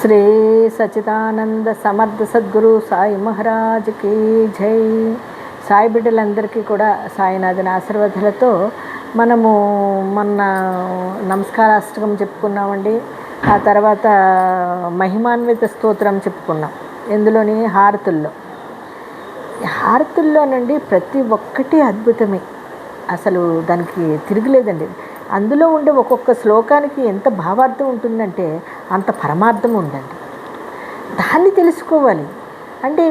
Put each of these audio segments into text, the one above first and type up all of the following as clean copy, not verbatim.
శ్రీ సచిదానంద సమర్థ సద్గురు సాయి మహారాజ్కి జై. సాయి బిడ్డలందరికీ కూడా సాయినాథుని ఆశీర్వాదాలతో మనము మొన్న నమస్కారాష్టకం చెప్పుకున్నామండి. ఆ తర్వాత మహిమాన్విత స్తోత్రం చెప్పుకున్నాం. ఎందులోని హారతుల్లోనండి ప్రతి ఒక్కటి అద్భుతమే, అసలు దానికి తిరుగులేదండి. అందులో ఉండే ఒక్కొక్క శ్లోకానికి ఎంత భావార్థం ఉంటుందంటే అంత పరమార్థం ఉందండి. దాన్ని తెలుసుకోవాలి. అంటే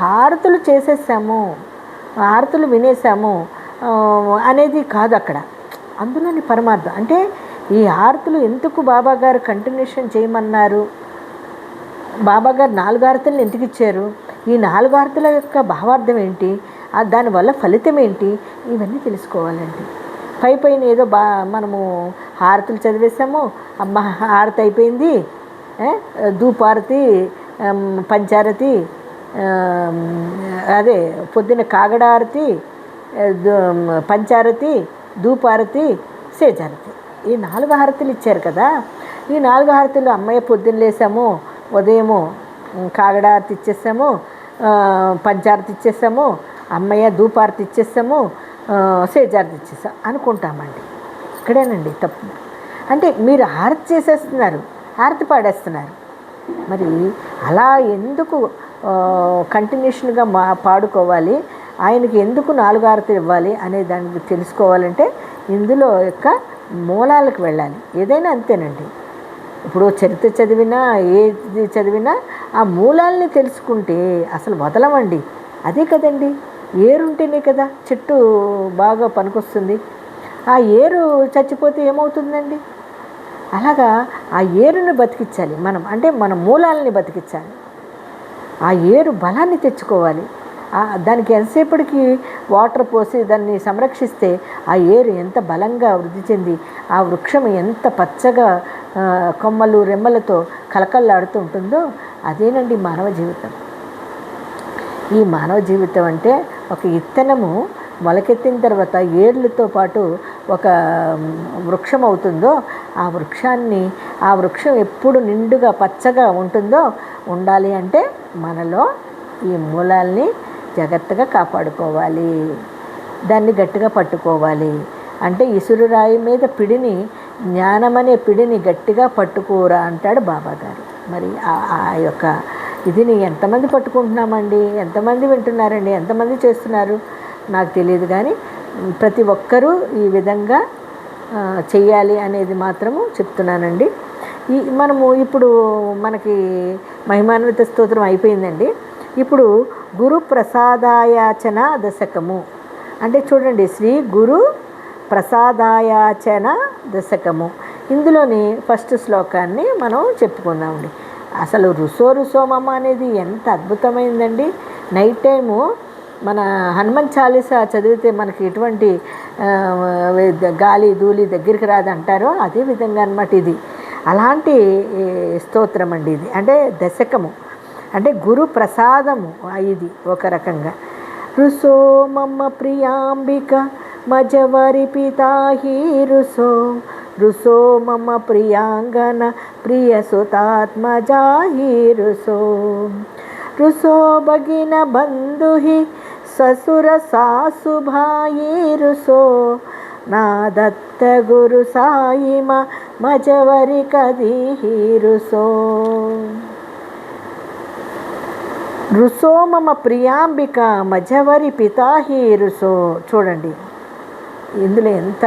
హారతులు చేసేసాము, హారతులు వినేసాము అనేది కాదు అక్కడ. అందులోని పరమార్థం అంటే ఈ హారతులు ఎందుకు బాబాగారు కంటిన్యూషన్ చేయమన్నారు, బాబాగారు 4 హారతులను ఎందుకు ఇచ్చారు, ఈ 4 హారతుల యొక్క భావార్థం ఏంటి, దానివల్ల ఫలితం ఏంటి, ఇవన్నీ తెలుసుకోవాలండి. పైన ఏదో మనము హారతులు చదివేసాము, అమ్మ హారతి అయిపోయింది, ధూపారతి, పంచారతి, అదే పొద్దున్న కాగడారతి, పంచారతి, ధూపారతి, సేజారతి, ఈ 4 హారతులు ఇచ్చారు కదా. ఈ 4 హారతులు అమ్మయ్య పొద్దున్న లేసాము, ఉదయము కాగడారతి ఇచ్చేసాము, పంచారతి ఇచ్చేసాము, అమ్మయ్య ధూపారతి ఇచ్చేసాము, సేజారతి ఇచ్చేసాం అనుకుంటామండి. ఇక్కడేనండి తప్పు. అంటే మీరు హారతి చేసేస్తున్నారు, హారతి పాడేస్తున్నారు. మరి అలా ఎందుకు కంటిన్యూషన్గా పాడుకోవాలి, ఆయనకి ఎందుకు 4 హారతులు ఇవ్వాలి అనే దానికి తెలుసుకోవాలంటే ఇందులో యొక్క మూలాలకు వెళ్ళాలి. ఏదైనా అంతేనండి. ఇప్పుడు చరిత్ర చదివినా ఏది చదివినా ఆ మూలాల్ని తెలుసుకుంటే అసలు వదలమండి. అదే కదండి, ఏరుంటేనే కదా చెట్టు బాగా పనికొస్తుంది. ఆ ఏరు చచ్చిపోతే ఏమవుతుందండి? అలాగా ఆ ఏరుని బతికించాలి మనం, అంటే మన మూలాలని బతికించాలి. ఆ ఏరు బలాన్ని తెచ్చుకోవాలి. దానికి ఎంతసేపటికి వాటర్ పోసి దాన్ని సంరక్షిస్తే ఆ ఏరు ఎంత బలంగా వృద్ధి చెంది ఆ వృక్షం ఎంత పచ్చగా కొమ్మలు రెమ్మలతో కలకల్లాడుతూ ఉంటుందో అదేనండి మానవ జీవితం. ఈ మానవ జీవితం అంటే ఒక ఇత్తనము మొలకెత్తిన తర్వాత ఏర్లతో పాటు ఒక వృక్షం అవుతుందో ఆ వృక్షం ఎప్పుడు నిండుగా పచ్చగా ఉండాలి అంటే మనలో ఈ మూలాల్ని జాగ్రత్తగా కాపాడుకోవాలి, దాన్ని గట్టిగా పట్టుకోవాలి. అంటే ఇసురు రాయి మీద పిడిని, జ్ఞానమనే పిడిని గట్టిగా పట్టుకోరా అంటాడు బాబాగారు. మరి ఆ యొక్క ఇదిని ఎంతమంది పట్టుకుంటున్నామండి, ఎంతమంది వింటున్నారండి, ఎంతమంది చేస్తున్నారు నాకు తెలియదు. కానీ ప్రతి ఒక్కరూ ఈ విధంగా చెయ్యాలి అనేది మాత్రము చెప్తున్నానండి. మనము ఇప్పుడు మనకి మహిమాన్విత స్తోత్రం అయిపోయిందండి. ఇప్పుడు గురు ప్రసాదాయాచన దశకము అంటే చూడండి, శ్రీ గురు ప్రసాదాయాచన దశకము. ఇందులోని ఫస్ట్ శ్లోకాన్ని మనం చెప్పుకుందామండి. అసలు రుసోమమ్మ అనేది ఎంత అద్భుతమైందండి. నైట్ టైము మన హనుమాన్ చాలీసా చదివితే మనకి ఎటువంటి గాలి ధూళి దగ్గరికి రాదంటారో అదే విధంగా అన్నమాట ఇది. అలాంటి స్తోత్రం అండి ఇది. అంటే దశకము అంటే గురు ప్రసాదము. ఇది ఒక రకంగా రుసో మమ్మ ప్రియాంబిక మజవరి పితాహి రుసో మమ్మ ప్రియాంగన ప్రియ సుతాత్మజాహి రుసో భగిన బంధుహి ససుర సాసుభాయి రుసో నా దత్త గురు సాయిమ మజవరి కదిహి రుసో మమ ప్రియాంబిక మజవరి పితాహి రుసో. చూడండి ఇందులో ఎంత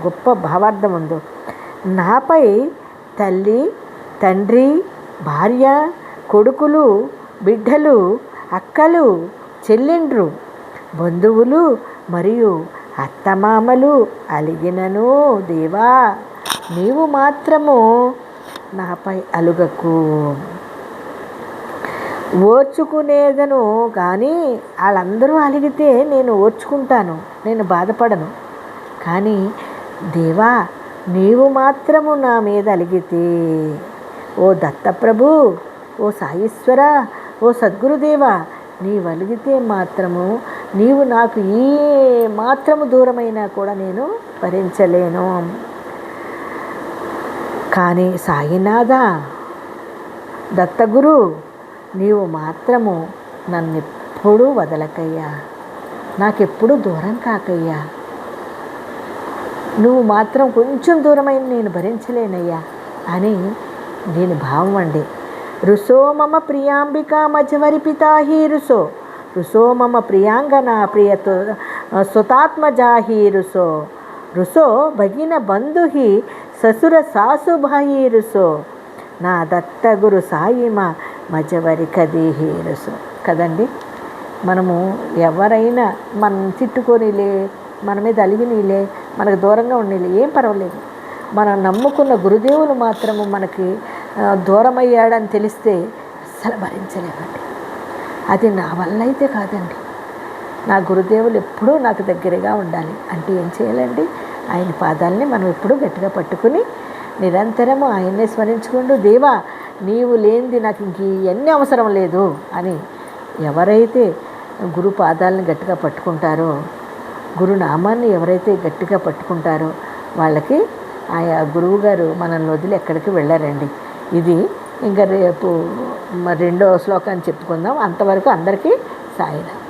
గొప్ప భావార్థం ఉందో. నాపై తల్లి, తండ్రి, భార్య, కొడుకులు, బిడ్డలు, అక్కలు, చెల్లెండ్రు, బంధువులు మరియు అత్తమామలు అలిగినను దేవా నీవు మాత్రము నాపై అలుగకు. ఓర్చుకునేదను కానీ వాళ్ళందరూ అలిగితే నేను ఓర్చుకుంటాను, నేను బాధపడను. కానీ దేవా నీవు మాత్రము నా మీద అలిగితే, ఓ దత్తప్రభు, ఓ సాయీశ్వర, ఓ సద్గురుదేవా నీవు అలిగితే మాత్రము నీవు నాకు ఏ మాత్రము దూరమైనా కూడా నేను భరించలేను. కానీ సాయినాథ దత్తగురు నీవు మాత్రము నన్నెప్పుడూ వదలకయ్యా, నాకెప్పుడు దూరం కాకయ్యా, నువ్వు మాత్రం కొంచెం దూరమైన నేను భరించలేనయ్యా అని దీని భావం అండి. రుసో మమ ప్రియాంబికా మధ్యవరి పితాహి రుసో, రుసో మమ ప్రియాంగన ప్రియతో సుతాత్మజాహి రుసో, రుసో భగిన బంధుహి ససుర సాసుభాయి రుసో, నా దత్తగురు సాయిమ మజవరి కదీహి రుసో. కదండి, మనము ఎవరైనా మనం తిట్టుకొనిలే, మన మీద అలిగినీలే, మనకు దూరంగా ఉండేలే, ఏం పర్వాలేదు. మనం నమ్ముకున్న గురుదేవులు మాత్రము మనకి దూరమయ్యాడని తెలిస్తే అస్సలు భరించలేమండి. అది నా వల్ల అయితే కాదండి. నా గురుదేవులు ఎప్పుడూ నాకు దగ్గరగా ఉండాలి అంటే ఏం చేయాలండి? ఆయన పాదాలని మనం ఎప్పుడూ గట్టిగా పట్టుకుని నిరంతరము ఆయన్నే స్మరించుకుంటూ, దేవా నీవు లేనిది నాకు ఇంక ఇవన్నీ అవసరం లేదు అని ఎవరైతే గురు పాదాలను గట్టిగా పట్టుకుంటారో, గురునామాన్ని ఎవరైతే గట్టిగా పట్టుకుంటారో వాళ్ళకి ఆయా గురువుగారు మనల్ని వదిలి ఎక్కడికి వెళ్ళారండి. ఇది ఇంకా రేపు రెండో శ్లోకాన్ని చెప్పుకుందాం. అంతవరకు అందరికీ సాయిరాం.